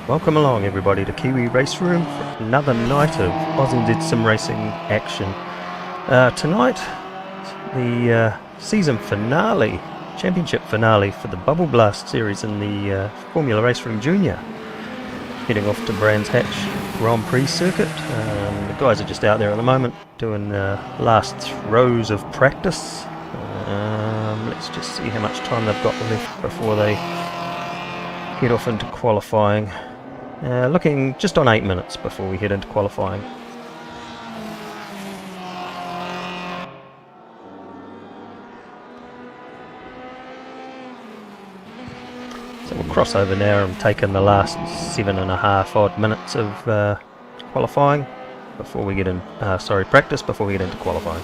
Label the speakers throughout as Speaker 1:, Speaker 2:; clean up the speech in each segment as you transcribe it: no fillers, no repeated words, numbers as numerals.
Speaker 1: Welcome along everybody to KiwiRaceroom for another night of AusNZ Simracing action. Tonight, the season finale, championship finale for the Bubbleblast series in the Formula Jnr. Heading off to Brands Hatch Grand Prix circuit. The guys are just out there at the moment doing the last rows of practice. Let's just see how much time they've got left before they head off into qualifying. Looking just on 8 minutes before we head into qualifying. So we'll cross over now and take in the last 7.5 odd minutes of qualifying before we get in, practice before we get into qualifying.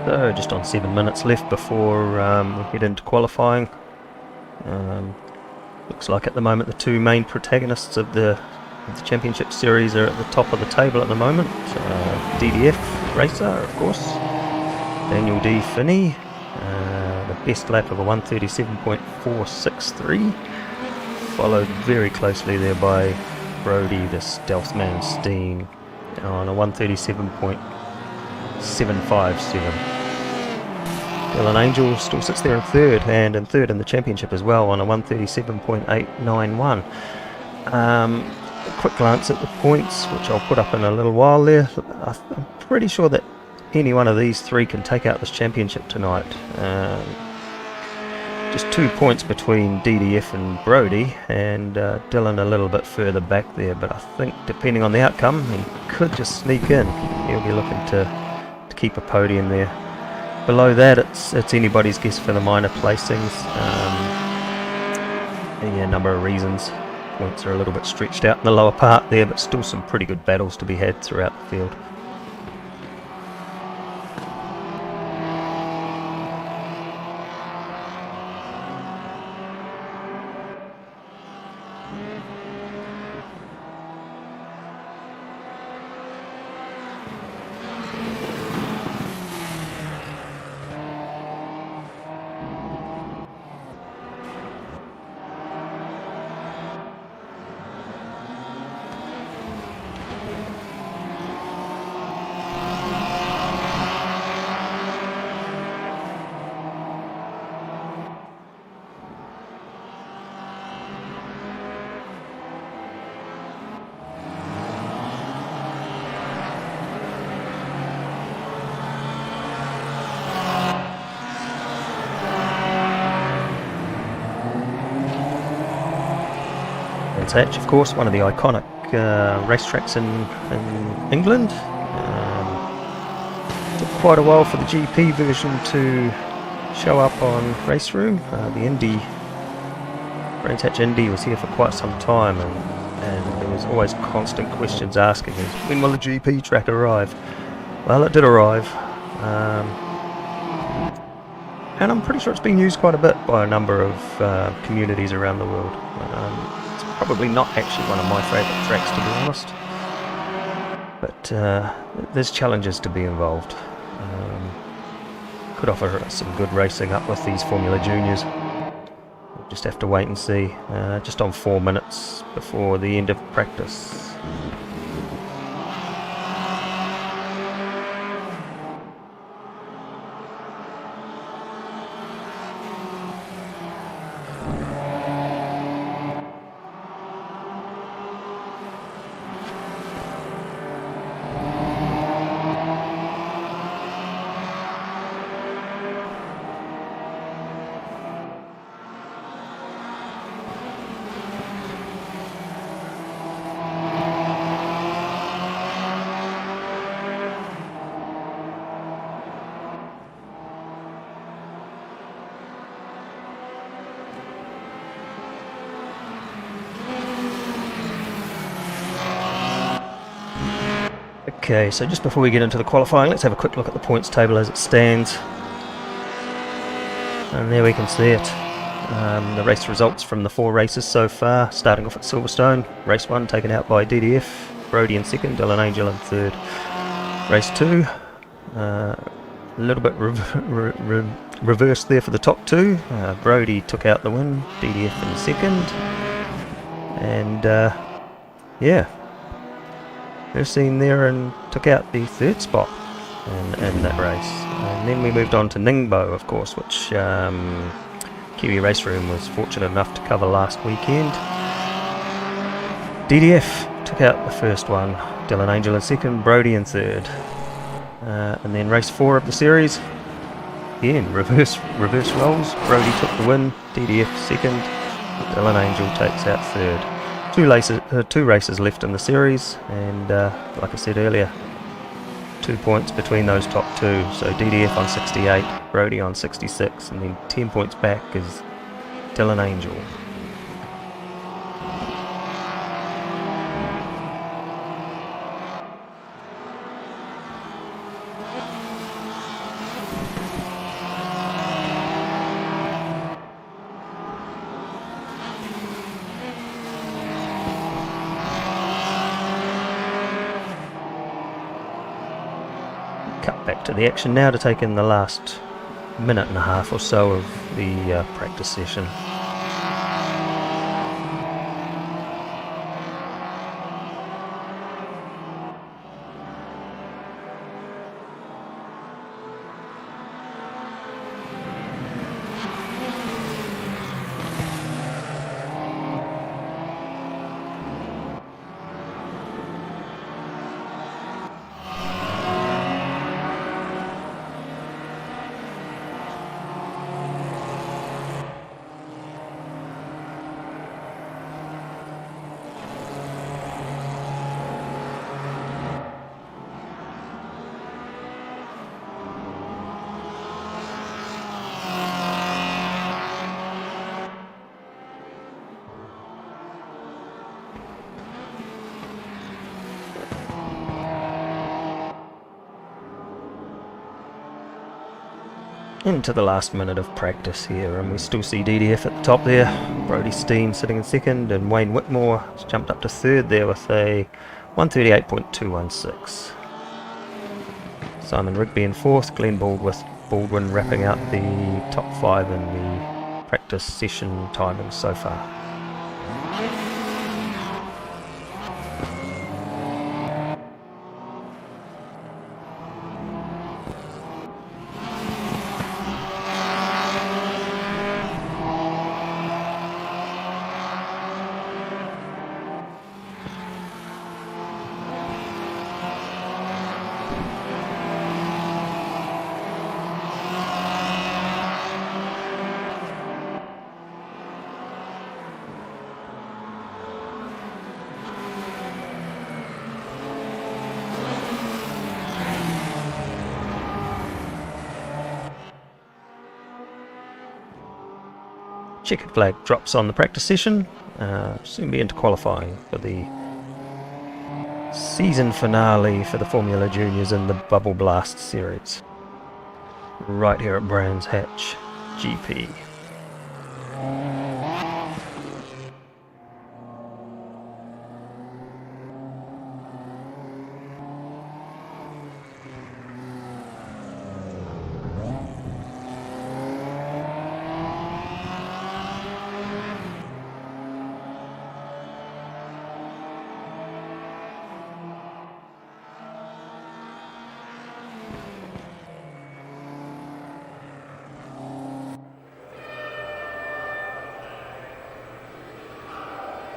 Speaker 1: So just on 7 minutes left before we head into qualifying. Looks like at the moment the two main protagonists of the championship series are at the top of the table at the moment. DDF Racer, of course, Daniel D. Finney, the best lap of a 137.463, followed very closely there by Brody, the Stealthman Steen, on a 137.757. Dylan Angel still sits there in third, and in third in the championship as well on a 137.891. A quick glance at the points, which I'll put up in a little while there. I'm pretty sure that any one of these three can take out this championship tonight. Just 2 points between DDF and Brody, and Dylan a little bit further back there, but I think depending on the outcome he could just sneak in. He'll be looking to keep a podium there. Below that it's anybody's guess for the minor placings. A number of reasons. Points are a little bit stretched out in the lower part there, but still some pretty good battles to be had throughout the field. Hatch, of course, one of the iconic racetracks in England. Took quite a while for the GP version to show up on Raceroom. The Indy, Brands Hatch Indy was here for quite some time, and there was always constant questions asking us, when will the GP track arrive? Well, it did arrive, and I'm pretty sure it's being used quite a bit by a number of communities around the world. It's probably not actually one of my favourite tracks, to be honest, but there's challenges to be involved. Could offer some good racing up with these Formula Juniors. We'll just have to wait and see. Just on 4 minutes before the end of practice. Okay, so just before we get into the qualifying, let's have a quick look at the points table as it stands. And there we can see it. The race results from the 4 races so far, starting off at Silverstone. Race 1 taken out by DDF, Brody in second, Dylan Angel in third. Race 2, a little bit reversed there for the top 2. Brody took out the win, DDF in second. And yeah, Ursine there and took out the 3rd spot in that race. And then we moved on to Ningbo, of course, which KiwiRaceroom was fortunate enough to cover last weekend. DDF took out the first one, Dylan Angel in second, Brody in third. And then race 4 of the series, again, reverse roles. Brody took the win, DDF second, Dylan Angel takes out third. 2 races left in the series, and like I said earlier, 2 points between those top 2. So DDF on 68, Brody on 66, and then 10 points back is Dylan Angel. Cut back to the action now to take in the last minute and a half or so of the practice session. Into the last minute of practice here, and we still see DDF at the top there, Brody Steen sitting in second, and Wayne Whitmore has jumped up to third there with a 138.216. Simon Rigby in fourth, Glenn Baldwin wrapping out the top 5 in the practice session timings so far. checkered flag drops on the practice session. Soon be into qualifying for the season finale for the Formula Juniors in the Bubbleblast series. Right here at Brands Hatch GP.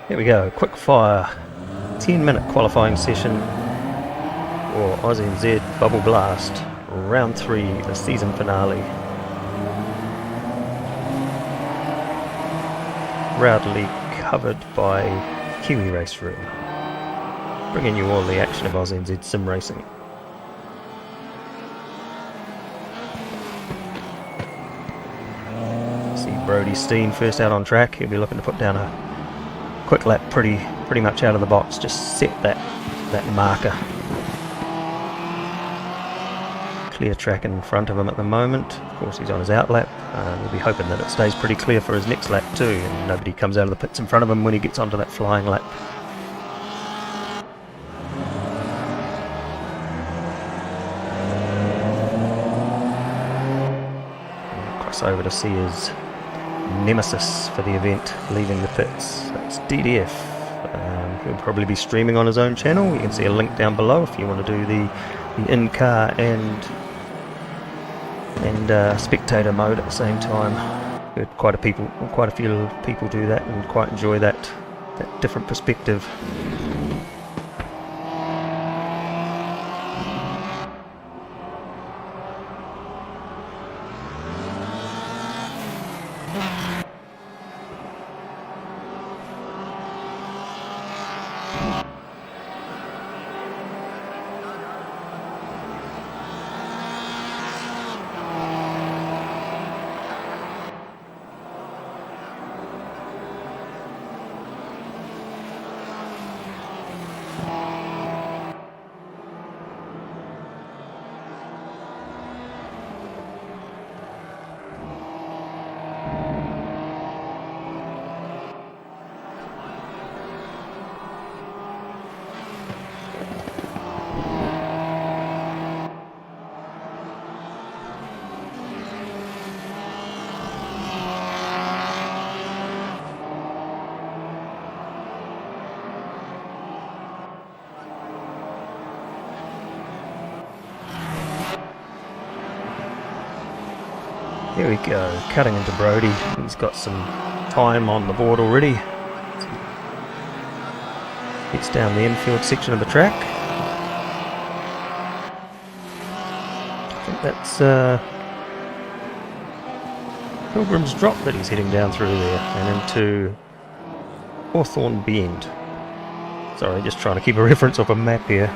Speaker 1: Here we go, quick fire 10-minute qualifying session for AusNZ Bubbleblast round 3, the season finale. Proudly covered by KiwiRaceroom, bringing you all the action of AusNZ Simracing. See Brody Steen first out on track. He'll be looking to put down a quick lap pretty much out of the box, just set that marker. Clear track in front of him at the moment. Of course he's on his out lap. We'll be hoping that it stays pretty clear for his next lap too, and nobody comes out of the pits in front of him when he gets onto that flying lap. Cross over to see his nemesis for the event leaving the pits. That's DDF. He'll probably be streaming on his own channel. You can see a link down below if you want to do the in-car and spectator mode at the same time. Heard quite a few people do that and quite enjoy that different perspective. Here we go, cutting into Brody. He's got some time on the board already. Gets down the infield section of the track. I think that's Pilgrim's Drop that he's heading down through there and into Hawthorne Bend. Sorry, just trying to keep a reference off a map here.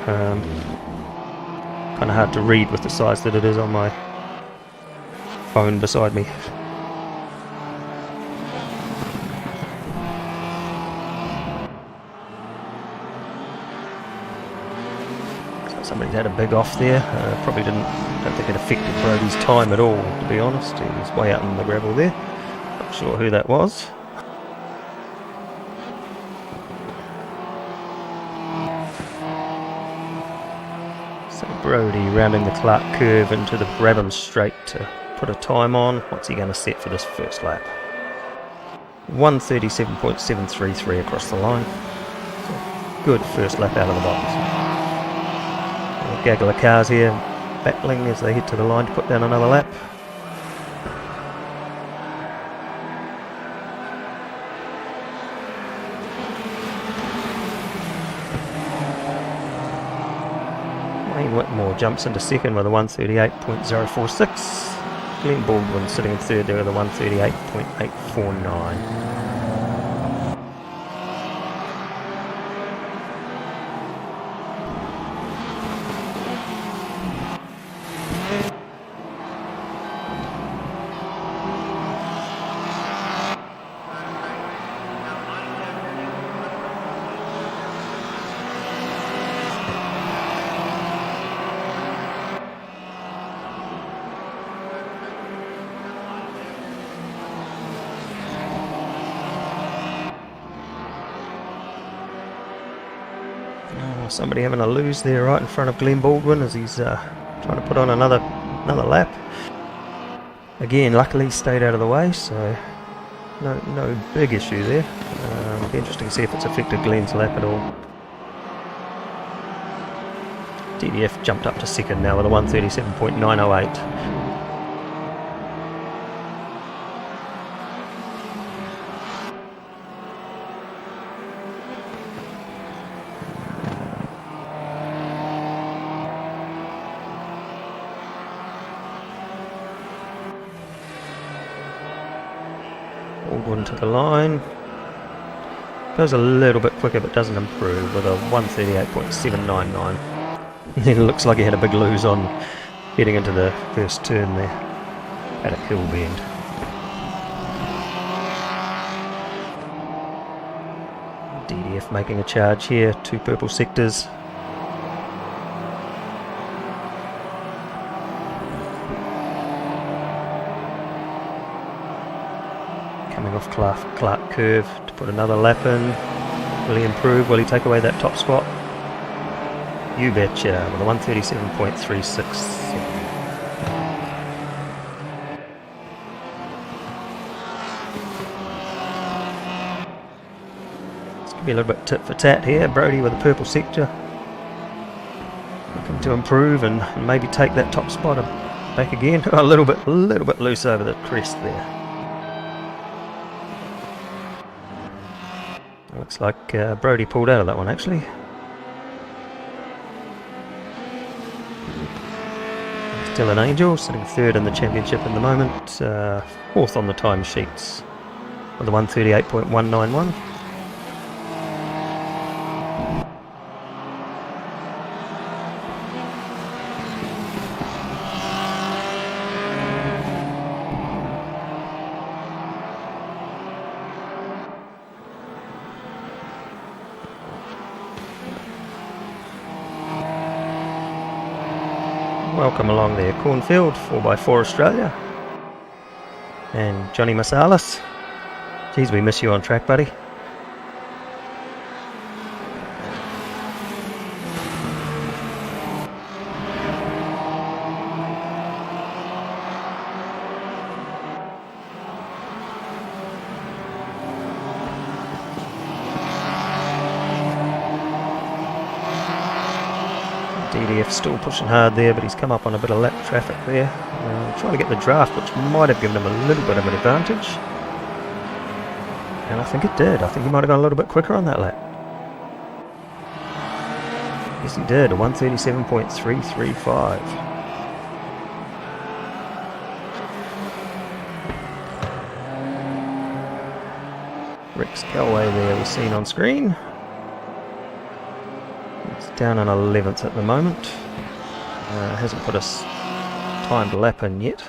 Speaker 1: Kind of hard to read with the size that it is on my phone beside me. So somebody's had a big off there. Probably don't think it affected Brody's time at all, to be honest. He was way out in the gravel there. Not sure who that was. So Brody rounding the Clark curve into the Brabham straight to put a time on. What's he going to set for this first lap? 1:37.733 across the line. So good first lap out of the box. A gaggle of cars here battling as they head to the line to put down another lap. Wayne Whitmore jumps into second with a 1:38.046. Glenn Baldwin sitting in third there with a 1:38.849. Somebody having a lose there right in front of Glenn Baldwin as he's trying to put on another lap. Again, luckily stayed out of the way, so no big issue there. It'll be interesting to see if it's affected Glenn's lap at all. DDF jumped up to second now with a 137.908. Baldwin to the line. Goes a little bit quicker but doesn't improve with a 138.799. Then it looks like he had a big lose on heading into the first turn there at a hill bend. DDF making a charge here, 2 purple sectors. Coming off Clark curve to put another lap in. Will he improve? Will he take away that top spot? You betcha, with a 137.36. It's going to be a little bit tit for tat here. Brody with a purple sector. Looking to improve and maybe take that top spot back again. A little bit loose over the crest there. Looks like Brody pulled out of that one actually. Still an Angel, sitting third in the championship at the moment, fourth on the time sheets with a 138.191. Welcome along there, Cornfield, 4x4 Australia. And Johnny Masalis. Geez, we miss you on track, buddy. DDF still pushing hard there, but he's come up on a bit of lap traffic there. Trying to get the draft, which might have given him a little bit of an advantage. And I think it did. I think he might have gone a little bit quicker on that lap. Yes, he did. A 137.335. Rex Calway there was seen on screen. Down in 11th at the moment. Hasn't put us timed lap in yet.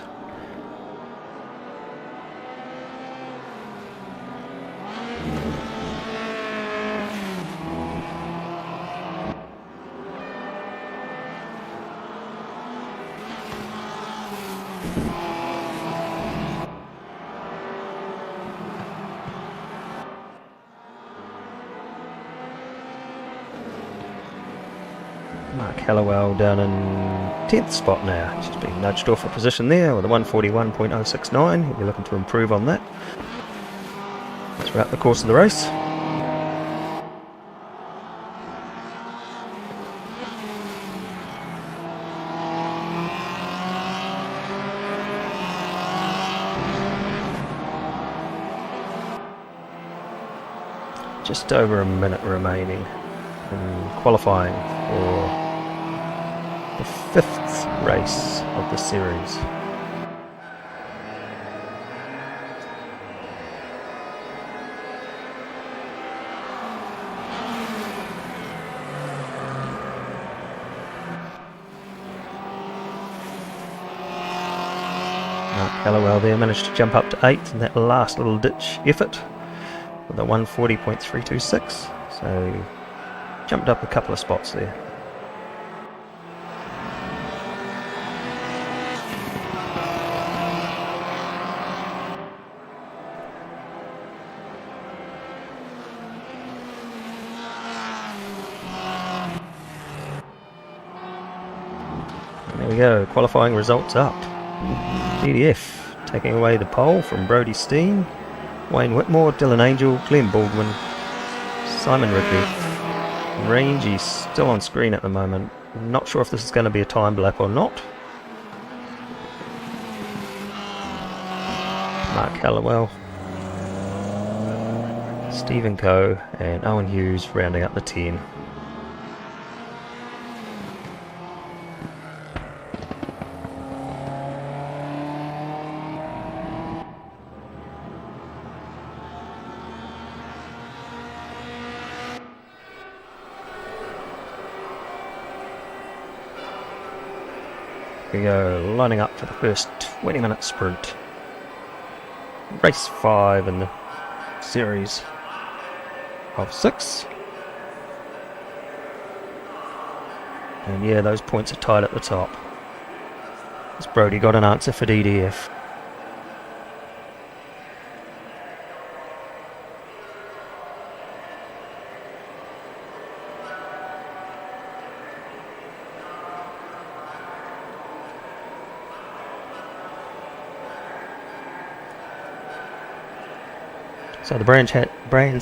Speaker 1: Mark Hallowell down in 10th spot now. Just been nudged off a position there with a 141.069. He'll be looking to improve on that throughout the course of the race. Just over a minute remaining in qualifying for the 5th race of the series. Mark Hallowell there managed to jump up to 8th in that last little ditch effort with a 140.326, so jumped up a couple of spots there. we go, qualifying results up. DDF taking away the pole from Brody Steen, Wayne Whitmore, Dylan Angel, Glenn Baldwin, Simon Rigby. Rangy still on screen at the moment. Not sure if this is going to be a time lap or not. Mark Hallowell, Stephen Coe and Owen Hughes rounding up the 10. Here we go, lining up for the first 20-minute sprint. Race 5 in the series of 6. And yeah, those points are tied at the top. Has Brody got an answer for DDF? So the Brands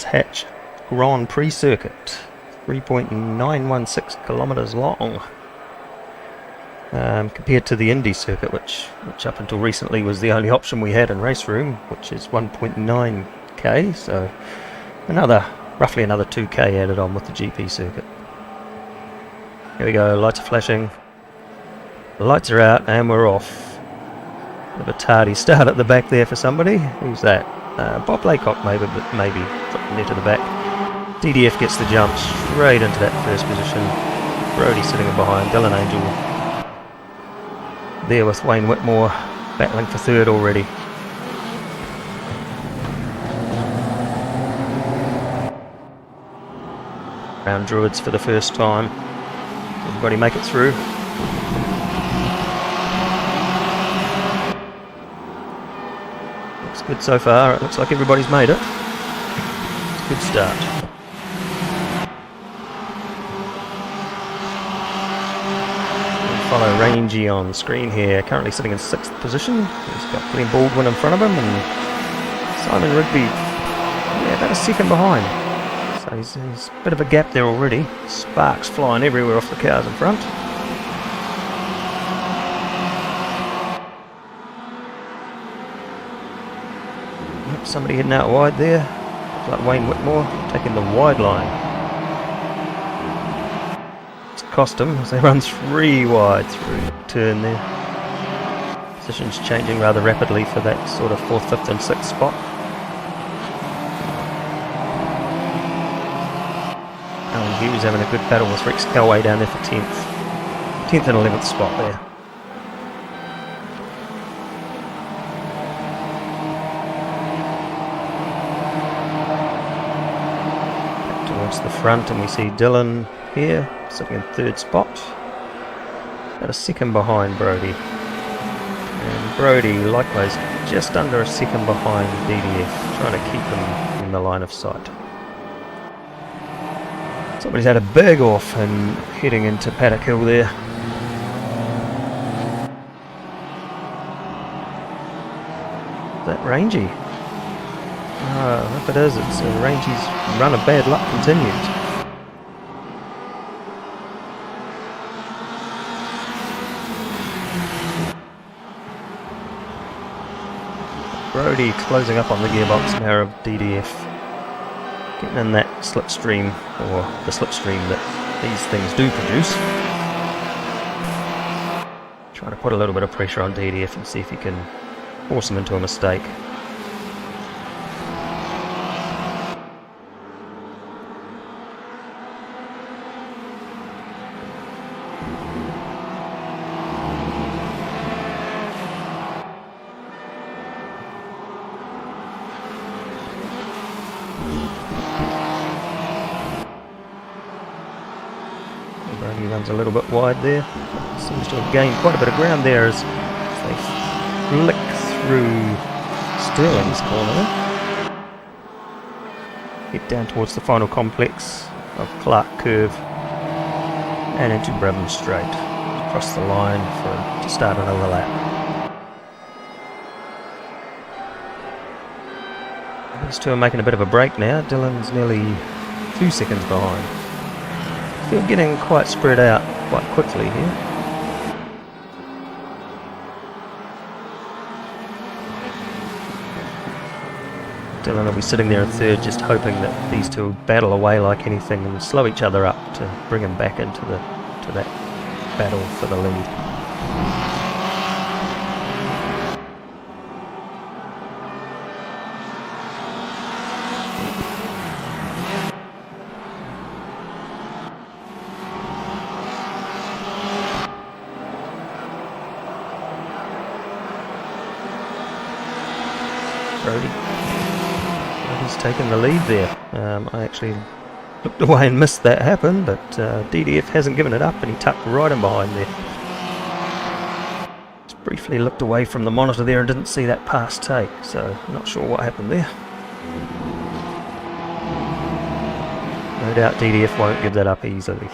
Speaker 1: Hatch Grand Prix circuit, 3.916 kilometres long, compared to the Indy circuit, which up until recently was the only option we had in Raceroom, which is 1.9k. So roughly another 2k added on with the GP circuit. Here we go, lights are flashing, the lights are out, and we're off. A bit of a tardy start at the back there for somebody. Who's that? Bob Laycock maybe near to the back. DDF gets the jump straight into that first position. Brody sitting in behind. Dylan Angel there with Wayne Whitmore battling for third already. Round Druids for the first time. Everybody make it through. Good so far. It looks like everybody's made it. Good start. We'll follow Rangy on screen here, currently sitting in 6th position. He's got Glenn Baldwin in front of him and Simon Rigby, yeah, about a second behind. So there's a bit of a gap there already. Sparks flying everywhere off the cars in front. Somebody heading out wide there. Looks like Wayne Whitmore taking the wide line. It's cost him as they run 3 wide through the turn there. Positions changing rather rapidly for that sort of 4th, 5th and 6th spot. Alan Hughes having a good battle with Rex Calway down there for 10th. 10th and 11th spot there. The front, and we see Dylan here sitting in 3rd spot, about a second behind Brody, and Brody likewise just under a second behind DDF, trying to keep him in the line of sight. Somebody's had a big off and heading into Paddock Hill there. Is that Rangy? If it is, it's Rangy's run of bad luck continues. Brody closing up on the gearbox now of DDF, getting in that slipstream, or the slipstream that these things do produce. Trying to put a little bit of pressure on DDF and see if he can force him into a mistake. He runs a little bit wide there. Seems to have gained quite a bit of ground there as they flick through Sterling's corner. Get down towards the final complex of Clark Curve and into Brabham Straight. Across the line for to start another lap. These two are making a bit of a break now. Dylan's nearly 2 seconds behind. Still getting quite spread out quite quickly here. Dylan will be sitting there in third, just hoping that these two will battle away like anything and slow each other up to bring him back into that battle for the lead. Brody's taken the lead there. I actually looked away and missed that happen, but DDF hasn't given it up and he tucked right in behind there. Just briefly looked away from the monitor there and didn't see that pass take, so not sure what happened there. No doubt DDF won't give that up easily.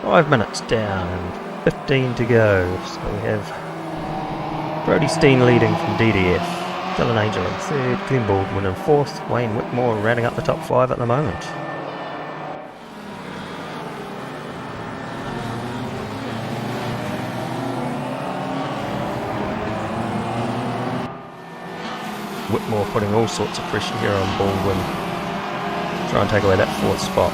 Speaker 1: Five minutes down and 15 to go. So we have Brody Steen leading from DDF, Dylan Angel in third, Glenn Baldwin in fourth, Wayne Whitmore rounding up the top five at the moment. Whitmore putting all sorts of pressure here on Baldwin, try and take away that fourth spot.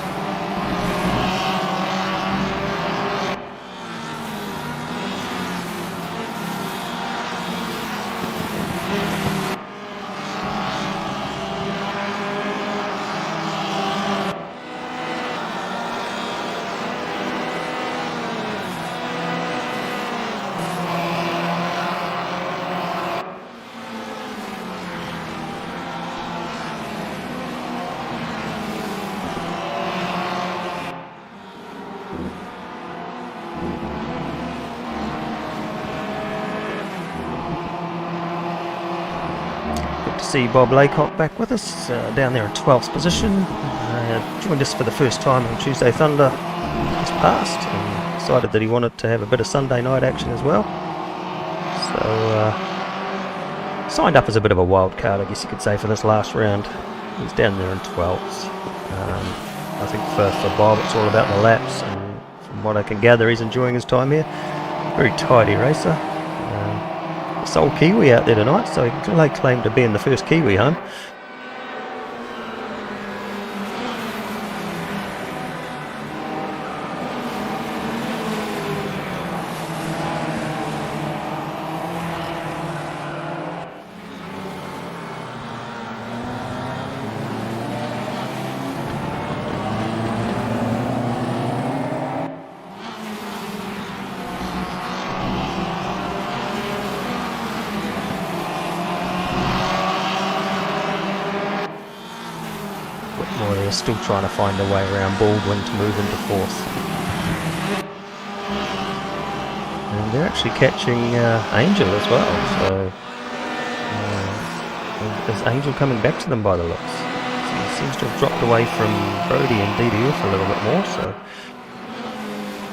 Speaker 1: See Bob Laycock back with us, down there in 12th position. Joined us for the first time on Tuesday Thunder just past, and decided that he wanted to have a bit of Sunday night action as well. So signed up as a bit of a wild card, I guess you could say, for this last round. He's down there in 12th. I think for Bob it's all about the laps, and from what I can gather he's enjoying his time here. Very tidy racer. Sole Kiwi out there tonight, so he can lay claim to being the first Kiwi home. They're still trying to find a way around Baldwin to move into fourth. And they're actually catching Angel as well, so is Angel coming back to them by the looks? So he seems to have dropped away from Brody and DDF a little bit more, so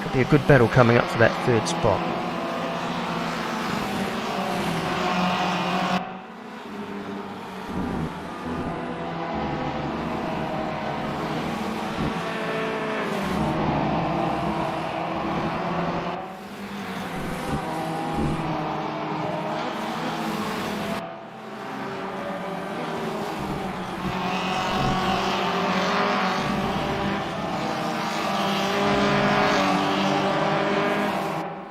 Speaker 1: could be a good battle coming up for that third spot.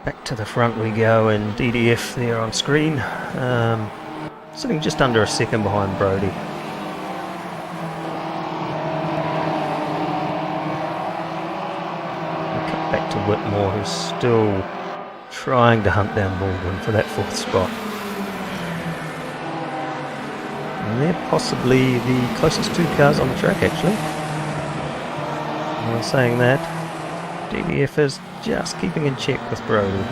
Speaker 1: Back to the front we go, and DDF there on screen, sitting just under a second behind Brody. We'll cut back to Whitmore, who's still trying to hunt down Baldwin for that 4th spot. And they're possibly the closest 2 cars on the track, actually. While saying that, DDF is just keeping in check with Brody.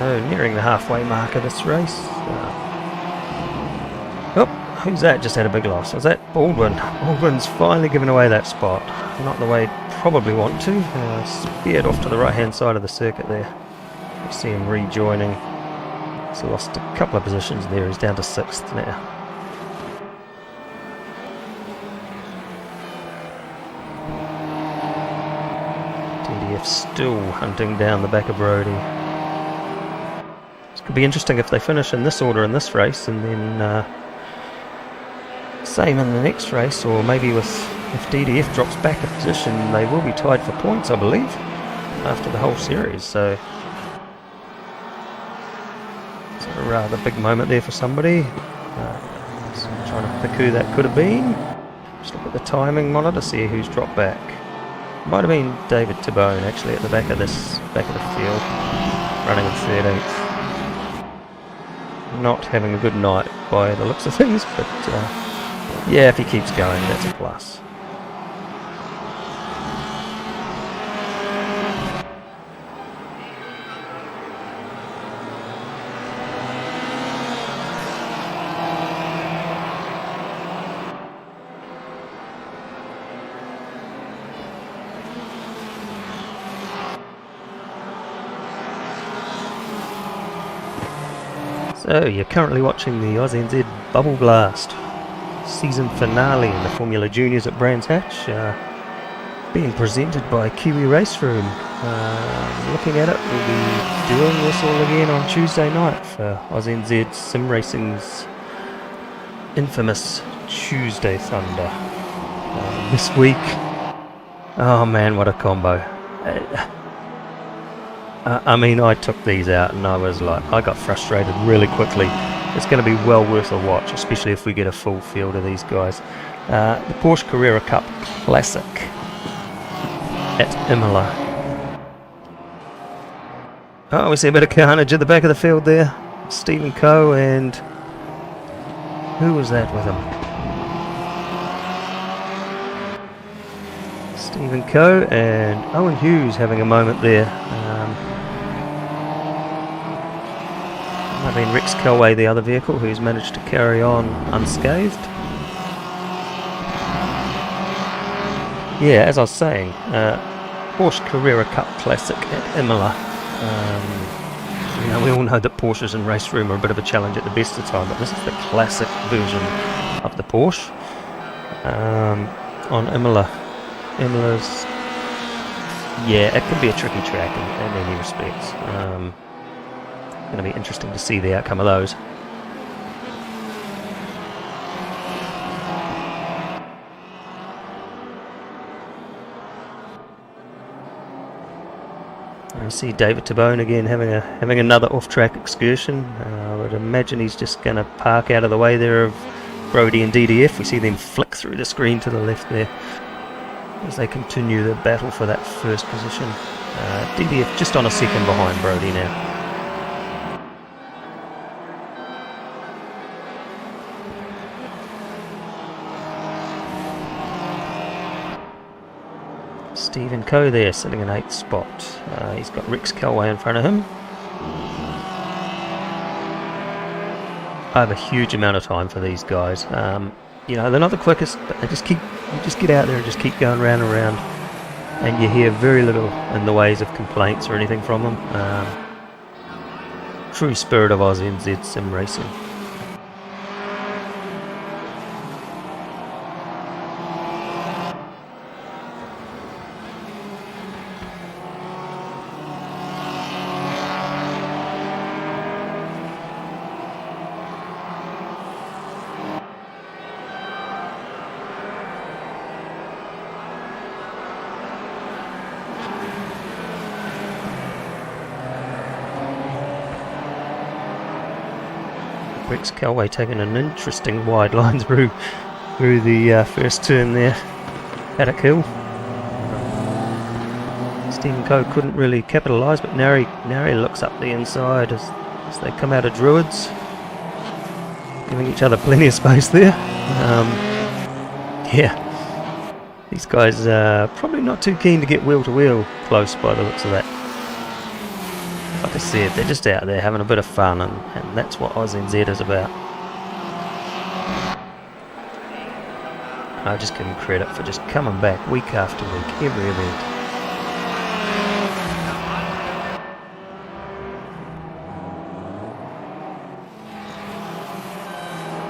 Speaker 1: Oh, nearing the halfway mark of this race. Oh, who's that? Just had a big loss. Was that Baldwin? Baldwin's finally given away that spot. Not the way he'd probably want to. Speared off to the right-hand side of the circuit there. You see him rejoining. He's lost a couple of positions there. He's down to 6th now. DDF still hunting down the back of Brody. Could be interesting if they finish in this order in this race, and then same in the next race, or maybe if DDF drops back a position, they will be tied for points, I believe, after the whole series. So it's a rather big moment there for somebody. So I'm trying to pick who that could have been. Just look at the timing monitor to see who's dropped back. Might have been David Tabone actually at the back of the field, running in 13th. Not having a good night by the looks of things, but yeah, if he keeps going, that's a plus. So, you're currently watching the AusNZ Bubbleblast season finale in the Formula Juniors at Brands Hatch, being presented by KiwiRaceroom. Looking at it, we'll be doing this all again on Tuesday night for AusNZ Simracing's infamous Tuesday Thunder. This week, oh man, what a combo. I mean, I took these out and I was like, I got frustrated really quickly. It's going to be well worth a watch, especially if we get a full field of these guys. The Porsche Carrera Cup Classic at Imola. Oh, we see a bit of carnage at the back of the field there. Stephen Coe, and who was that with him? Stephen Coe and Owen Hughes having a moment there. Might have been Rex Kelway, the other vehicle, who's managed to carry on unscathed. Yeah, as I was saying, Porsche Carrera Cup Classic at Imola. You know, we all know that Porsches and race room are a bit of a challenge at the best of time, but this is the classic version of the Porsche on Imola. Imola's, yeah, it can be a tricky track in any respects. Going to be interesting to see the outcome of those. I see David Tabone again having another off-track excursion. I would imagine he's just going to park out of the way there of Brody and DDF. We see them flick through the screen to the left there as they continue the battle for that first position. DDF just on a second behind Brody now. Stephen Coe there, sitting in 8th spot. He's got Rex Kelway in front of him. I have a huge amount of time for these guys. You know, they're not the quickest, but they just get out there and just keep going round and round. and you hear very little in the ways of complaints or anything from them. True spirit of AusNZ Simracing. Rex Calway taking an interesting wide line through the first turn there. Paddock Hill. Stephen Coe couldn't really capitalise, but Nari looks up the inside as they come out of Druids, giving each other plenty of space there. Yeah, these guys are probably not too keen to get wheel to wheel close by the looks of that. Like I said, they're just out there having a bit of fun, and that's what AusNZ is about. I just give them credit for just coming back week after week, every event.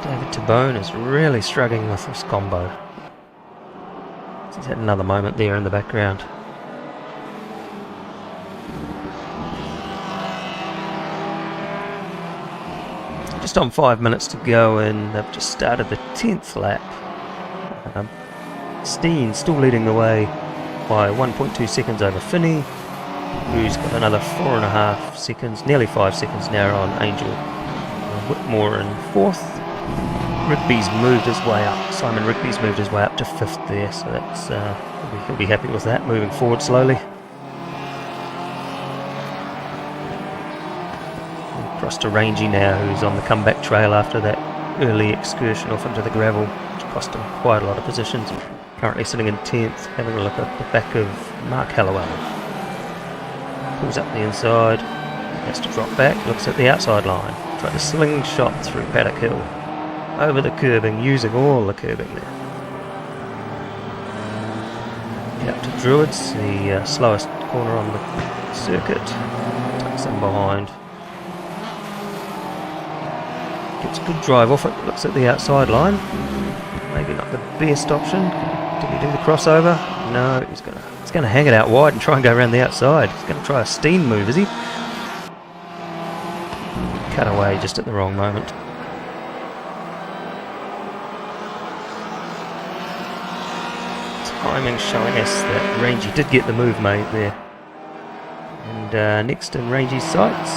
Speaker 1: David Tabone is really struggling with this combo. He's had another moment there in the background. Just on 5 minutes to go, and they've just started the 10th lap. Steen still leading the way by 1.2 seconds over Finney, who's got another 4.5 seconds, nearly 5 seconds now on Angel. Whitmore in 4th. Rigby's moved his way up. Simon Rigby's moved his way up to 5th there, so that's he'll be happy with that, moving forward slowly. Across to Rangy now, who's on the comeback trail after that early excursion off into the gravel, which cost him quite a lot of positions. Currently sitting in 10th, having a look at the back of Mark Hallowell. Pulls up the inside, has to drop back, looks at the outside line. Tried to slingshot through Paddock Hill, over the curbing, using all the curbing there. Up to Druids, the slowest corner on the circuit. Tucks in behind. Gets a good drive off it, looks at the outside line. Maybe not the best option. Did he do the crossover? No, he's gonna hang it out wide and try and go around the outside. He's gonna try a Steen move, is he? Cut away just at the wrong moment. Timing showing us that Rangy did get the move made there. And next in Rangy's sights,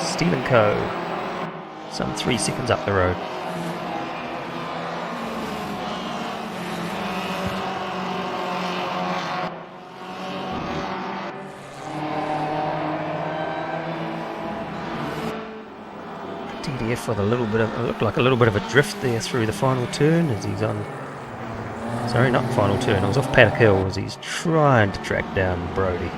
Speaker 1: Stephen Coe. Some 3 seconds up the road. DDF with looked like a little bit of a drift there through the final turn as he's on. Sorry, not the final turn. It was off Paddock Hill as he's trying to track down Brody.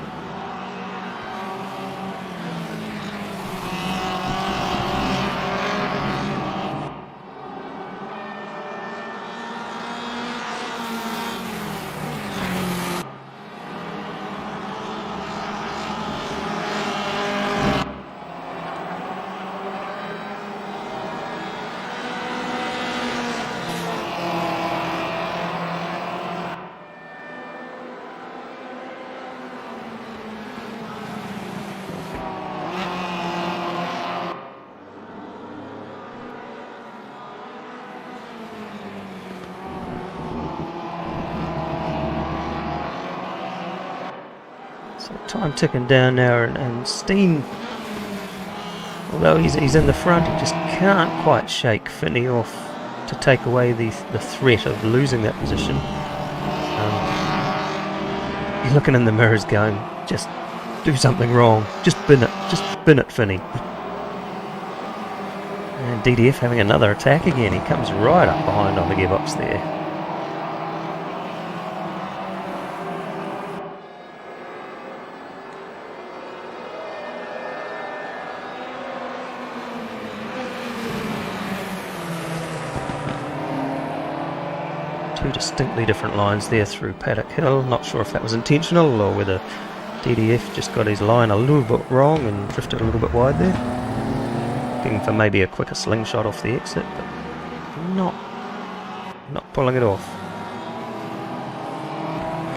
Speaker 1: So time ticking down now, and Steen, although he's in the front, he just can't quite shake Finney off to take away the threat of losing that position. He's looking in the mirrors going, just do something wrong, just bin it, Finney. And DDF having another attack again, he comes right up behind on the gearbox there. two distinctly different lines there through Paddock Hill. Not sure if that was intentional or whether DDF just got his line a little bit wrong and drifted a little bit wide there. Looking for maybe a quicker slingshot off the exit, but not pulling it off.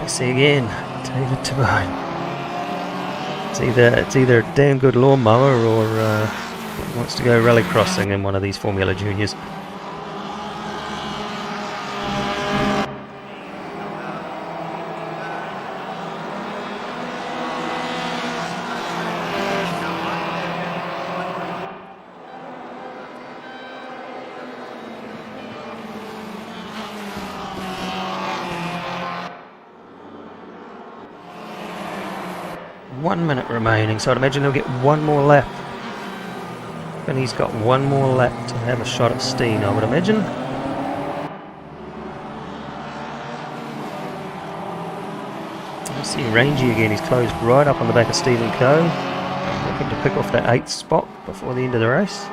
Speaker 1: See again, David Tabone. It's either a damn good lawnmower or wants to go rallycrossing in one of these Formula Juniors. One minute remaining, so I'd imagine he'll get one more lap. And he's got one more lap to have a shot at Steen, I would imagine. I see Rangy again, he's closed right up on the back of Stephen Coe. Looking to pick off that 8th spot before the end of the race.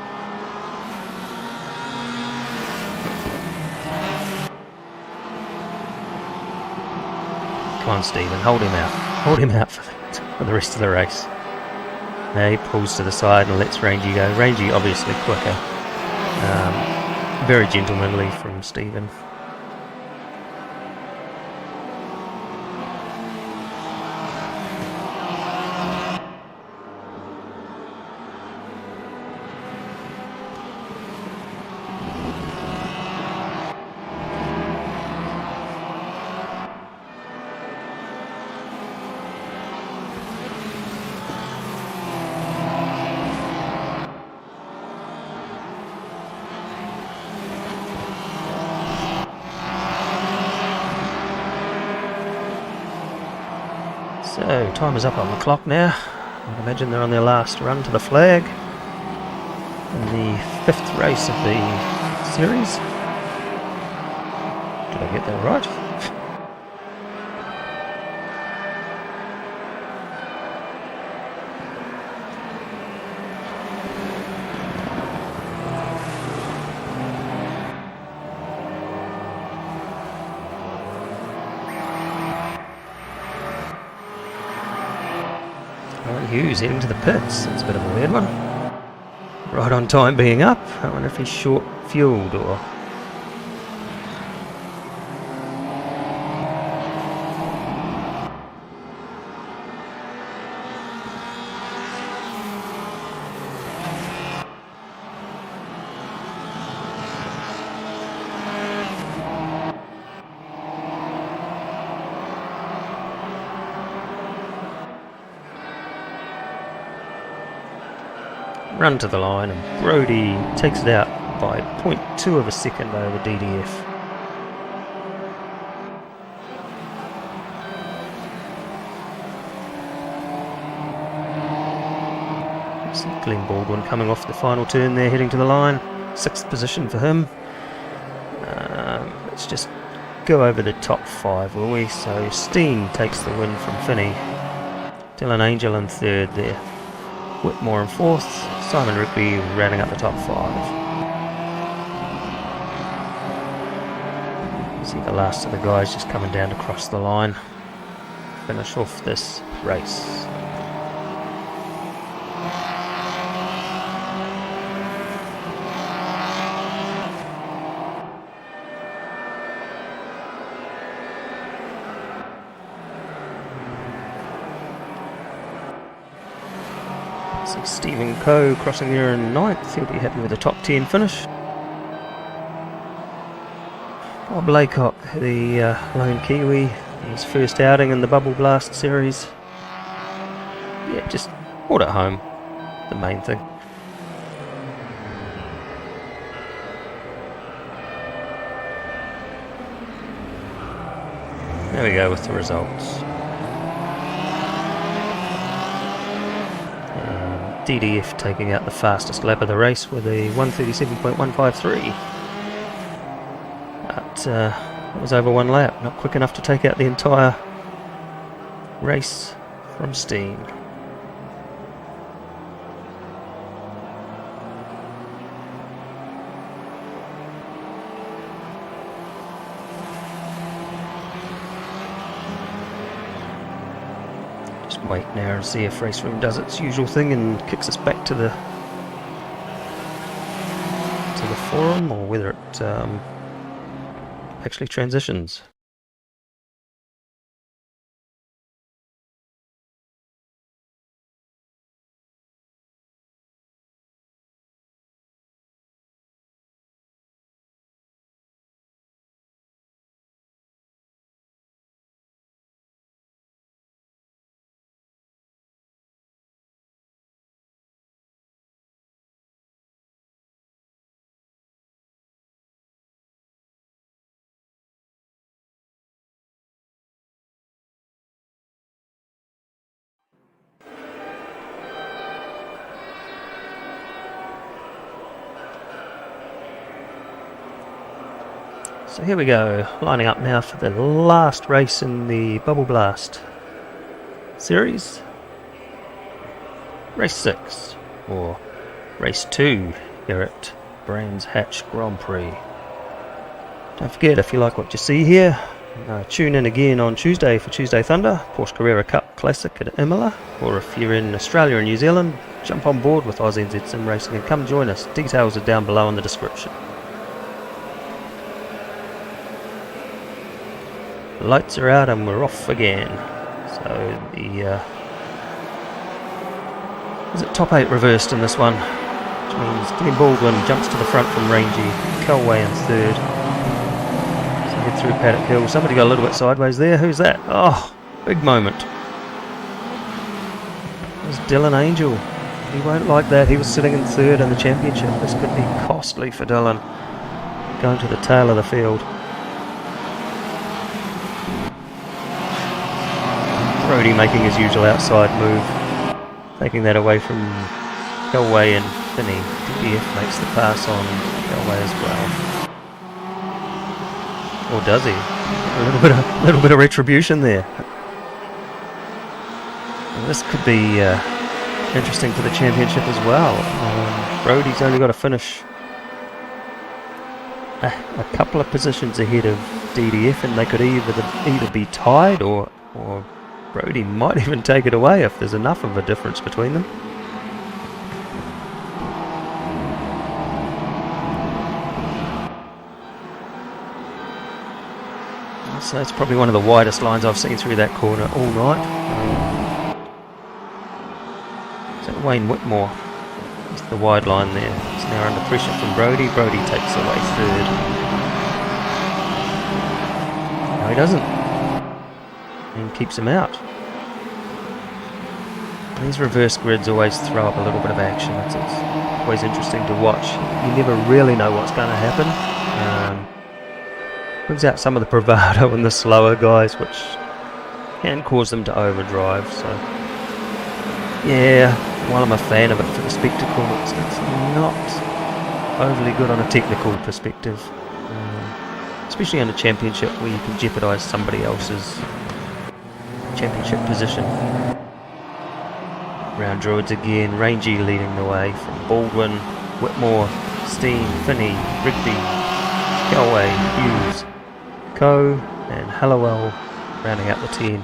Speaker 1: Come on Stephen, hold him out. Hold him out for the rest of the race. Now he pulls to the side and lets Rangy go. Rangy obviously quicker. Very gentlemanly from Stephen. So, time is up on the clock now. I imagine they're on their last run to the flag. In the 5th race of the series. Did I get that right? Hughes heading to the pits. That's a bit of a weird one. Right on time being up. I wonder if he's short fueled or... Run to the line and Brody takes it out by 0.2 of a second over DDF. See Glenn Baldwin coming off the final turn there, heading to the line. 6th position for him. Let's just go over the top 5, will we? So Steen takes the win from Finney. Dylan Angel in 3rd there. Whitmore in 4th. Simon Rigby rounding up the top 5. See the last of the guys just coming down to cross the line. Finish off this race. See Stephen Coe crossing there in 9th. He'll be happy with a top 10 finish. Bob Laycock, the lone Kiwi, his first outing in the Bubbleblast series. Yeah, just brought it home, the main thing. There we go with the results. DDF taking out the fastest lap of the race with a 1:37.153. But it was over one lap, not quick enough to take out the entire race from Steen. Wait now as DDF Raceroom does its usual thing and kicks us back to the forum, or whether it actually transitions. So here we go, lining up now for the last race in the Bubbleblast series. Race 6, or Race 2 here at Brands Hatch Grand Prix. Don't forget, if you like what you see here, tune in again on Tuesday for Tuesday Thunder, Porsche Carrera Cup Classic at Imola, or if you're in Australia and New Zealand, jump on board with AusNZ Simracing and come join us. Details are down below in the description. Lights are out and we're off again. So the is it top 8 reversed in this one, which means Glenn Baldwin jumps to the front from Rangy, Kelway in third. So head through Paddock Hill. Somebody got a little bit sideways there. Who's that? Oh, big moment. There's Dylan Angel. He won't like that. He was sitting in third in the championship. This could be costly for Dylan, going to the tail of the field. Brody making his usual outside move, taking that away from Kelway and Finney. DDF makes the pass on Kelway as well. Or does he? A little bit of retribution there. And this could be interesting for the championship as well. Brody's only got to finish a couple of positions ahead of DDF, and they could either be tied or Brody might even take it away if there's enough of a difference between them. So it's probably one of the widest lines I've seen through that corner all night. So Wayne Whitmore is the wide line there. He's now under pressure from Brody. Brody takes away third. No, he doesn't. And keeps him out. These reverse grids always throw up a little bit of action. It's always interesting to watch. You never really know what's going to happen. Brings out some of the bravado in the slower guys, which can cause them to overdrive. So yeah, while I'm a fan of it for the spectacle, it's not overly good on a technical perspective, especially in a championship where you can jeopardise somebody else's championship position. Round Druids again, Rangy leading the way from Baldwin, Whitmore, Steen, Finney, Rigby, Kelway, Hughes, Coe and Hallowell rounding out the 10.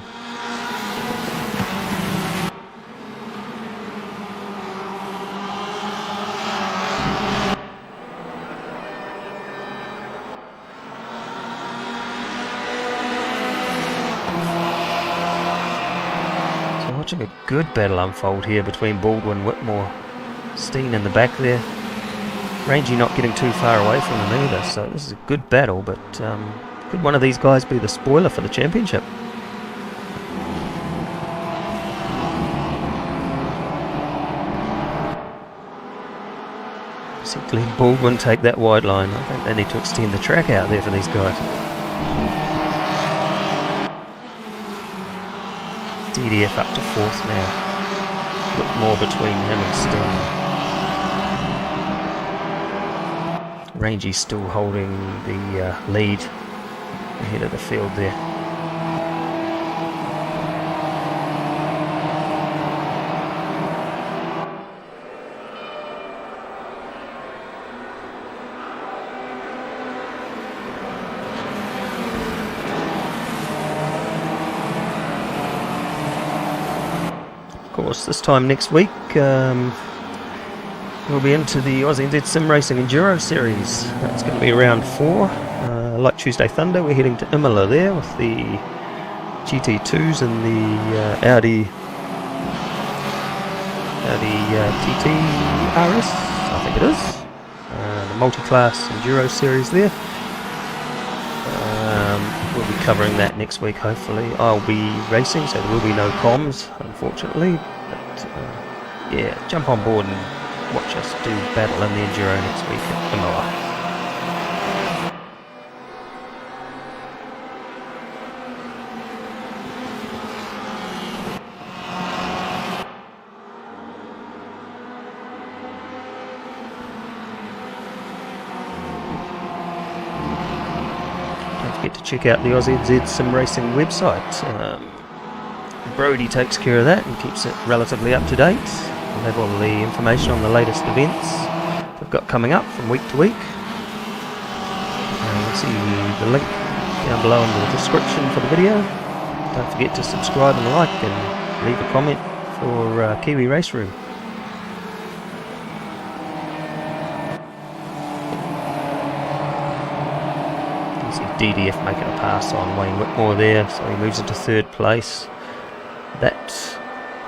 Speaker 1: Watching a good battle unfold here between Baldwin, Whitmore, Steen in the back there. Rangy not getting too far away from them either, so this is a good battle, but could one of these guys be the spoiler for the championship? See Glenn Baldwin take that wide line. I think they need to extend the track out there for these guys. DDF up to 4th now. Look more between him and Steen. Rangy still holding the lead ahead of the field there. course, this time next week, we'll be into the AusNZ Simracing Enduro Series. It's going to be round 4. Like Tuesday Thunder, we're heading to Imola there with the GT2s and the Audi TT RS, I think it is. The multi-class Enduro Series there. We'll be covering that next week, hopefully. I'll be racing, so there will be no comms, unfortunately. But yeah, jump on board and watch us do battle in the Enduro next week at Imola. Get to check out the AusNZ Simracing website. Brody takes care of that and keeps it relatively up to date. We'll have all the information on the latest events we've got coming up from week to week. You'll see the link down below in the description for the video. Don't forget to subscribe and like and leave a comment for KiwiRaceroom. DDF making a pass on Wayne Whitmore there, so he moves into 3rd place. That,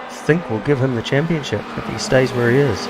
Speaker 1: I think, will give him the championship if he stays where he is.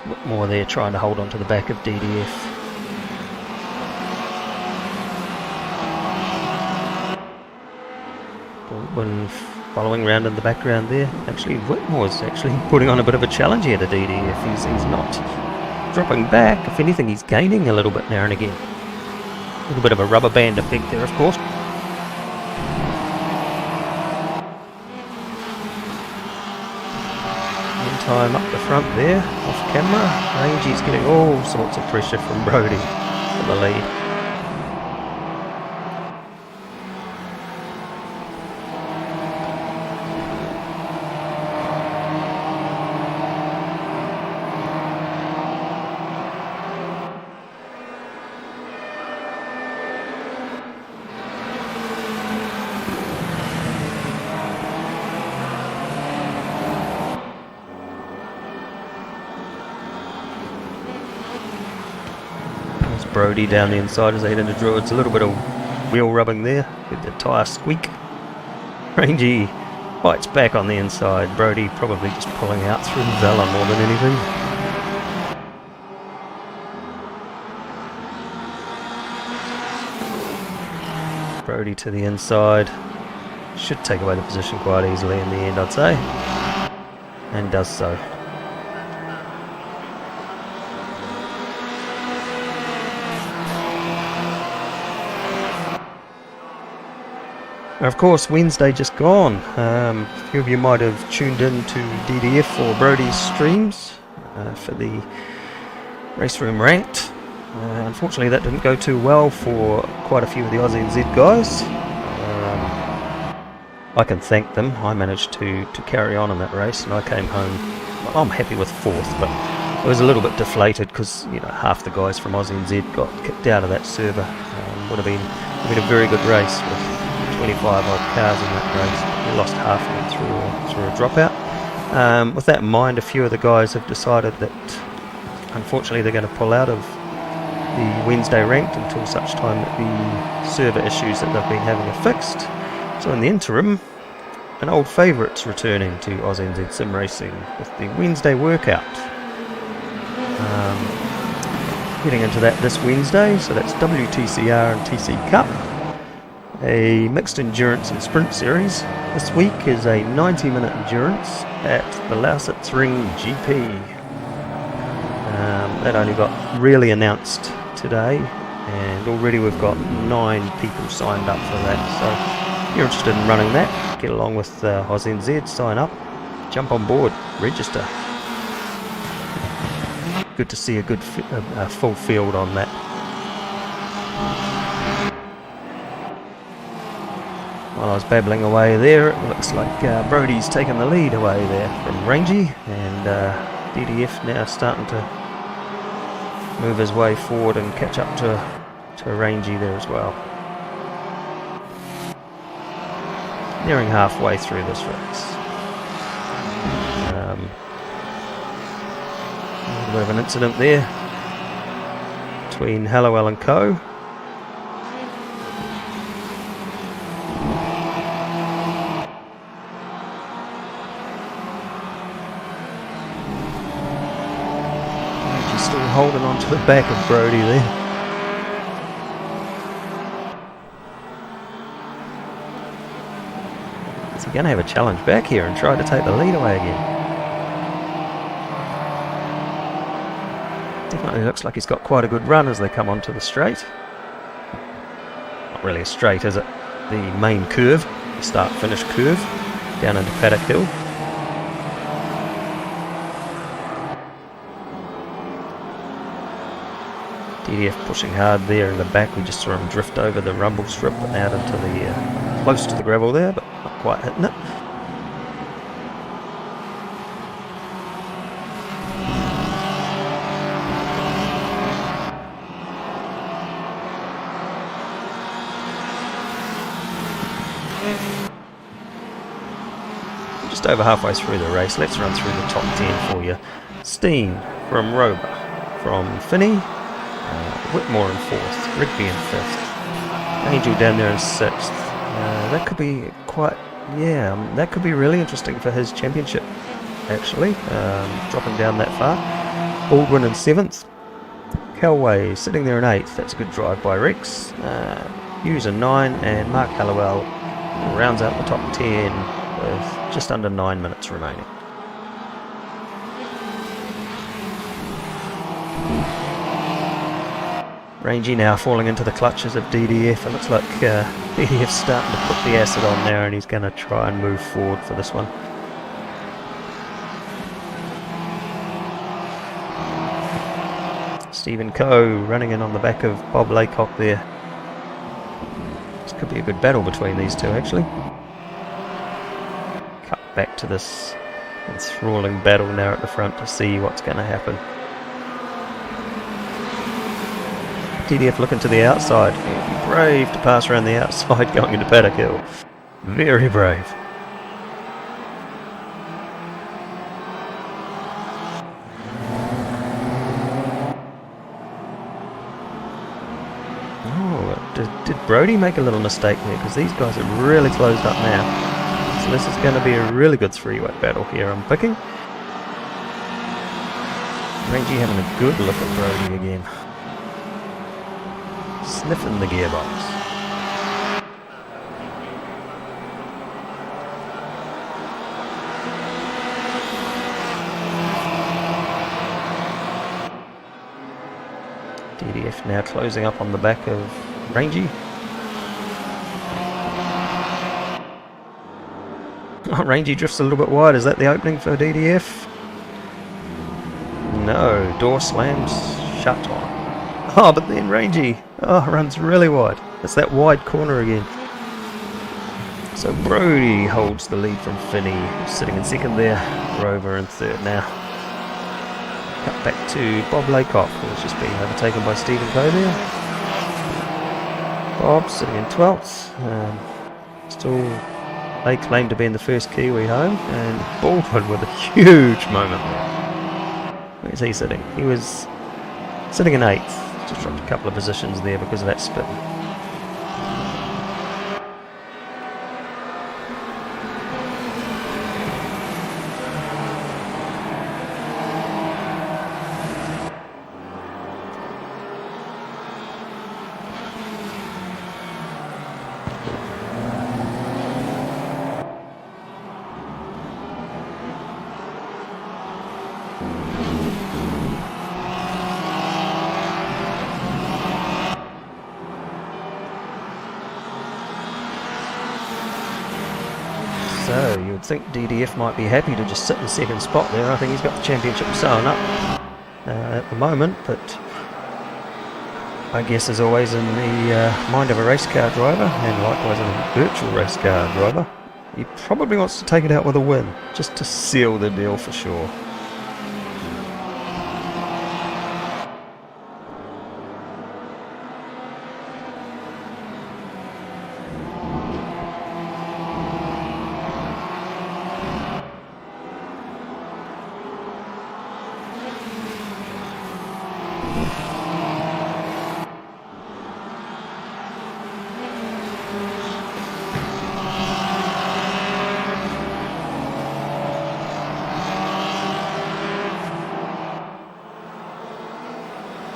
Speaker 1: Whitmore there trying to hold on to the back of DDF. Baldwin following round in the background there. Actually, Whitmore's actually putting on a bit of a challenge here to DDF. He's not dropping back. If anything, he's gaining a little bit now and again. A little bit of a rubber band effect there, of course. Time up the front there, off camera. Rangey's getting all sorts of pressure from Brody for the lead. Brody down the inside as they head into Druids. A little bit of wheel rubbing there with the tyre squeak. Rangey bites back on the inside. Brody probably just pulling out through Vela more than anything. Brody to the inside. Should take away the position quite easily in the end, I'd say. And does so. Of course, Wednesday just gone. A few of you might have tuned in to DDF or Brody's streams for the Race Room Rant. Unfortunately, that didn't go too well for quite a few of the AusNZ guys. I can thank them. I managed to carry on in that race, and I came home. Well, I'm happy with 4th, but I was a little bit deflated because half the guys from AusNZ got kicked out of that server. Would have been a very good race with 25 odd cars in that race. We lost half of it through a dropout. With that in mind, a few of the guys have decided that unfortunately they're going to pull out of the Wednesday ranked until such time that the server issues that they've been having are fixed. So in the interim, an old favourite's returning to AusNZ Simracing with the Wednesday workout. Getting into that this Wednesday, so that's WTCR and TC Cup. a mixed endurance and sprint series. This week is a 90-minute endurance at the Lausitzring GP. That only got really announced today, and already we've got 9 people signed up for that. So if you're interested in running that, get along with AusNZ, sign up, jump on board, register. Good to see a good full field on that. While I was babbling away there, it looks like Brody's taken the lead away there from Rangy, and DDF now starting to move his way forward and catch up to Rangy there as well. Nearing halfway through this race. A little bit of an incident there between Hallowell and Co. Still holding on to the back of Brody there. Is he going to have a challenge back here and try to take the lead away again? Definitely looks like he's got quite a good run as they come onto the straight. Not really a straight, is it? The main curve, the start-finish curve, down into Paddock Hill. DDF pushing hard there in the back. We just saw him drift over the rumble strip and out into the close to the gravel there, but not quite hitting it. Just over halfway through the race, let's run through the top 10 for you. Steen from Rober, from Finney, Whitmore in 4th, Rigby in 5th, Angel down there in 6th. That could be that could be really interesting for his championship, actually, dropping down that far. Baldwin in 7th, Calway sitting there in 8th, that's a good drive by Rex. Hughes in 9, and Mark Hallowell rounds out the top 10 with just under 9 minutes remaining. Rangy now falling into the clutches of DDF. It looks like DDF's starting to put the acid on there, and he's going to try and move forward for this one. Stephen Coe running in on the back of Bob Laycock there. This could be a good battle between these two, actually. Cut back to this enthralling battle now at the front to see what's going to happen. DDF looking to the outside. Brave to pass around the outside going into Paddock Hill. Very brave. Oh, did Brody make a little mistake there? Because these guys are really closed up now. So this is going to be a really good three-way battle here, I'm picking. Rangy having a good look at Brody again. Sniffing the gearbox. DDF now closing up on the back of Rangy. Oh, Rangy drifts a little bit wide. Is that the opening for DDF? No, door slams shut on. Oh, but then Rangy runs really wide. It's that wide corner again. So Brody holds the lead from Finney, who's sitting in 2nd there. Rover in 3rd now. Cut back to Bob Laycock, who's just being overtaken by Stephen Coe there. Bob sitting in 12th. Still, they claim to be in the first Kiwi home. And Baldwin with a huge moment there. Where's he sitting? He was sitting in 8th. Just dropped a couple of positions there because of that spin. think DDF might be happy to just sit in second spot there. I think he's got the championship sewn up at the moment, but I guess as always in the mind of a race car driver, and likewise in a virtual race car driver, he probably wants to take it out with a win, just to seal the deal for sure.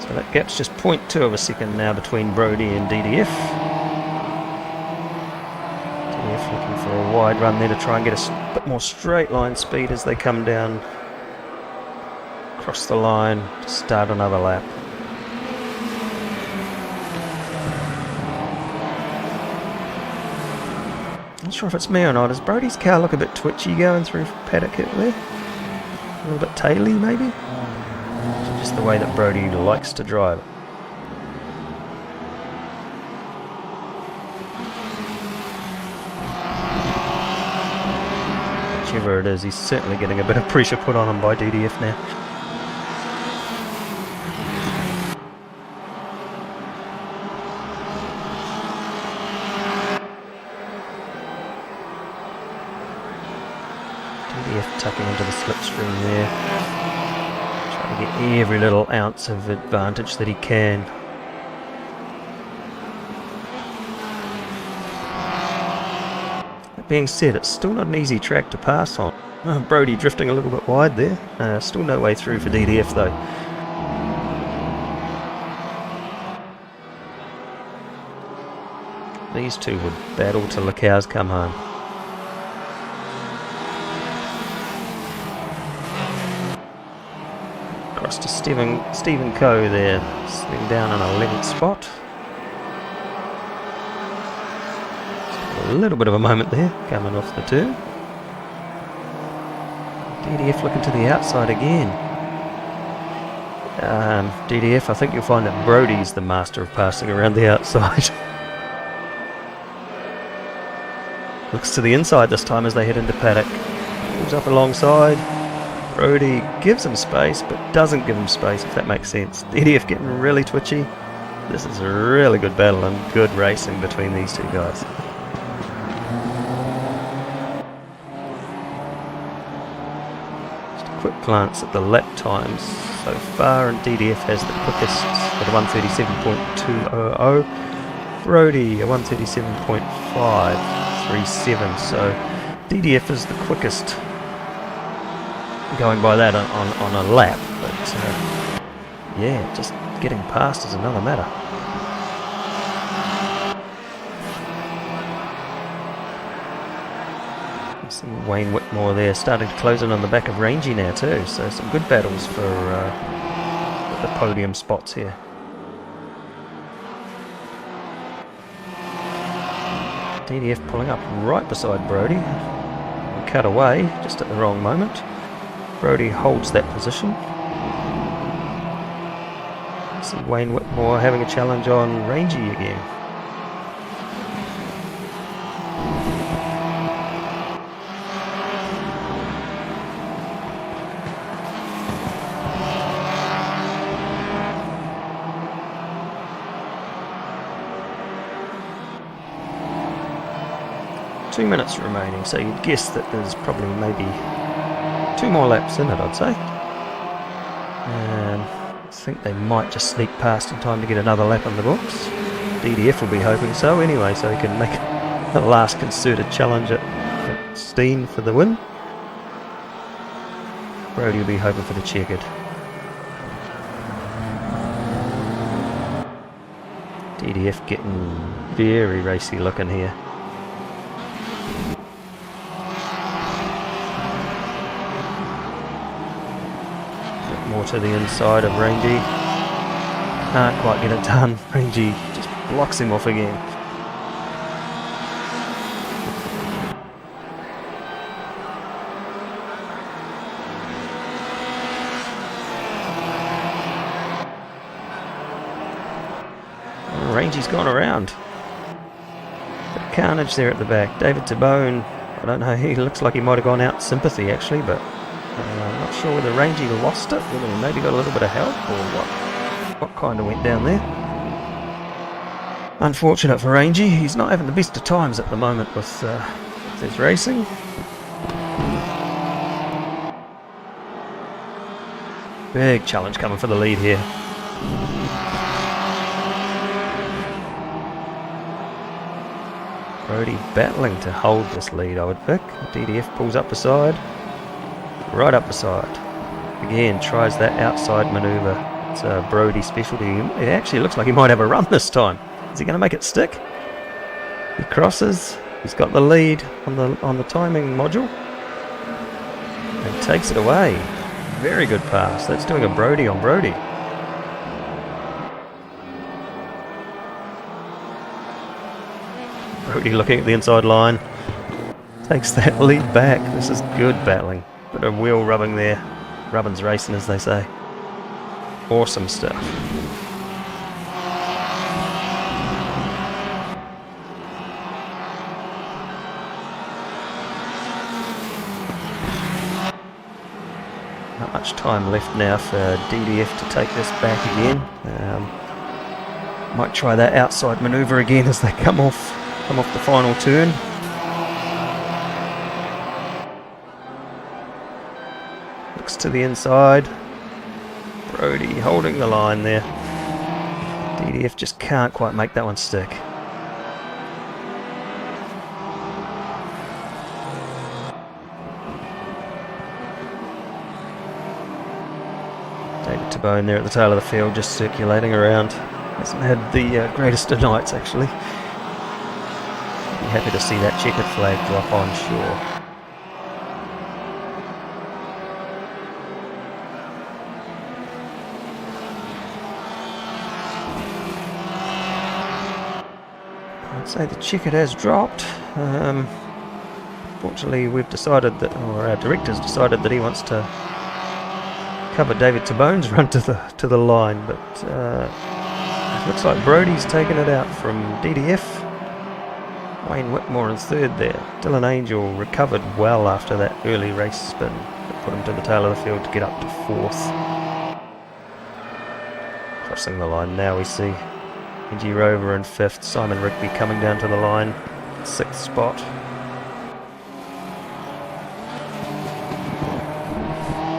Speaker 1: So that gap's just 0.2 of a second now between Brodie and DDF. DDF looking for a wide run there to try and get a bit more straight line speed as they come down across the line to start another lap. Not sure if it's me or not. Does Brodie's car look a bit twitchy going through paddock there? A little bit taily maybe? Just the way that Brodie likes to drive. Whichever it is, he's certainly getting a bit of pressure put on him by DDF now. DDF tucking into the slipstream there. Trying to get every little ounce of advantage that he can. That being said, it's still not an easy track to pass on. Brodie drifting a little bit wide there. Still no way through for DDF though. These two would battle till the cows come home. Across to Stephen Coe there, sitting down on 11th spot. A little bit of a moment there, coming off the turn. DDF looking to the outside again. DDF, I think you'll find that Brodie's the master of passing around the outside. Looks to the inside this time as they head into paddock. Moves up alongside. Brodie gives him space, but doesn't give him space, if that makes sense. DDF getting really twitchy. This is a really good battle and good racing between these two guys. Just a quick glance at the lap times so far, and DDF has the quickest at a 1:37.200. Brodie a 1:37.537, so DDF is the quickest going by that on a lap, but yeah, just getting past is another matter. You see Wayne Whitmore there starting to close in on the back of Rangy now too, so some good battles for the podium spots here. DDF pulling up right beside Brodie, cut away just at the wrong moment. Brodie holds that position. See Wayne Whitmore having a challenge on Rangy again. Two minutes remaining, so you'd guess that there's probably maybe 2 more laps in it, I'd say. And I think they might just sneak past in time to get another lap on the books. DDF will be hoping so anyway, so he can make a last concerted challenge at Steen for the win. Brodie will be hoping for the checkered. DDF getting very racy looking here. More to the inside of Rangy. Can't quite get it done. Rangy just blocks him off again. Rangy's gone around. Bit carnage there at the back. David Tabone, I don't know, he looks like he might have gone out sympathy actually, but I'm not sure whether Rangy lost it, whether he maybe got a little bit of help or what kind of went down there. Unfortunate for Rangy, he's not having the best of times at the moment with his racing. Big challenge coming for the lead here. Brody battling to hold this lead, I would pick. DDF pulls up the side, right up the side. Again, tries that outside manoeuvre. It's a Brody specialty. It actually looks like he might have a run this time. Is he going to make it stick? He crosses. He's got the lead on the timing module. And takes it away. Very good pass. That's doing a Brody on Brody. Brody looking at the inside line. Takes that lead back. This is good battling. Bit of wheel rubbing there. Rubbin's racing, as they say. Awesome stuff. Not much time left now for DDF to take this back again. Might try that outside manoeuvre again as they come off the final turn. Looks to the inside. Brody holding the line there. DDF just can't quite make that one stick. David Tabone there at the tail of the field, just circulating around. Hasn't had the greatest of nights actually. Be happy to see that checkered flag drop on shore. I'd say the checkered has dropped. Fortunately, we've decided that, or our director's decided that he wants to cover David Tabone's run to the line, but it looks like Brody's taken it out from DDF. Wayne Whitmore in third there. Dylan Angel recovered well after that early race spin that put him to the tail of the field to get up to fourth. Crossing the line now, we see G Rover in fifth. Simon Rigby coming down to the line, sixth spot.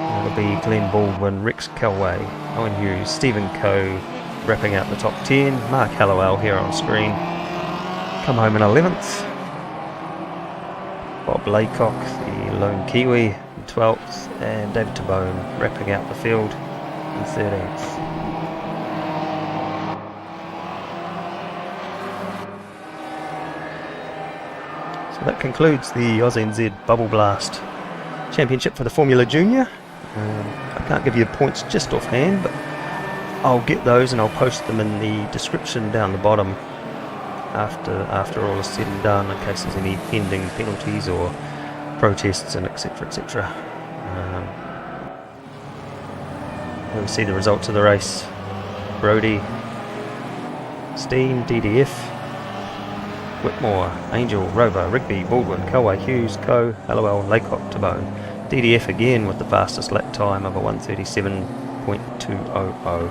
Speaker 1: That'll be Glenn Baldwin, Rex Kelway, Owen Hughes, Stephen Coe wrapping out the top 10. Mark Hallowell here on screen. Come home in 11th. Bob Laycock, the lone Kiwi, in 12th. And David Tabone wrapping out the field in 13th. So that concludes the AusNZ Bubbleblast Championship for the Formula Jnr. I can't give you points just offhand, but I'll get those and I'll post them in the description down the bottom after all is said and done, in case there's any pending penalties or protests and etc, etc. We'll see the results of the race. Brody, Steen, DDF, Whitmore, Angel, Rover, Rigby, Baldwin, Kelway, Hughes, Coe, Hallowell, Laycock, Tabone. DDF again with the fastest lap time of a 1:37.200.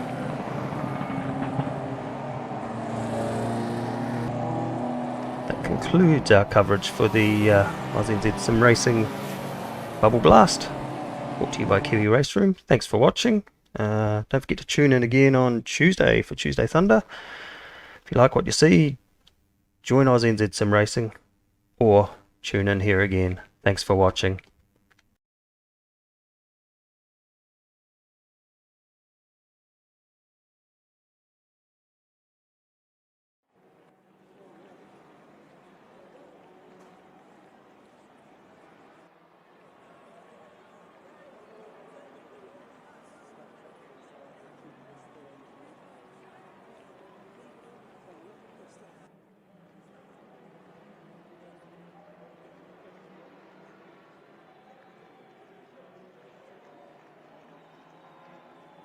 Speaker 1: That concludes our coverage for the AusNZ Simracing Bubbleblast, brought to you by KiwiRaceroom. Thanks for watching. Don't forget to tune in again on Tuesday for Tuesday Thunder. If you like what you see, join AusNZ Simracing or tune in here again. Thanks for watching.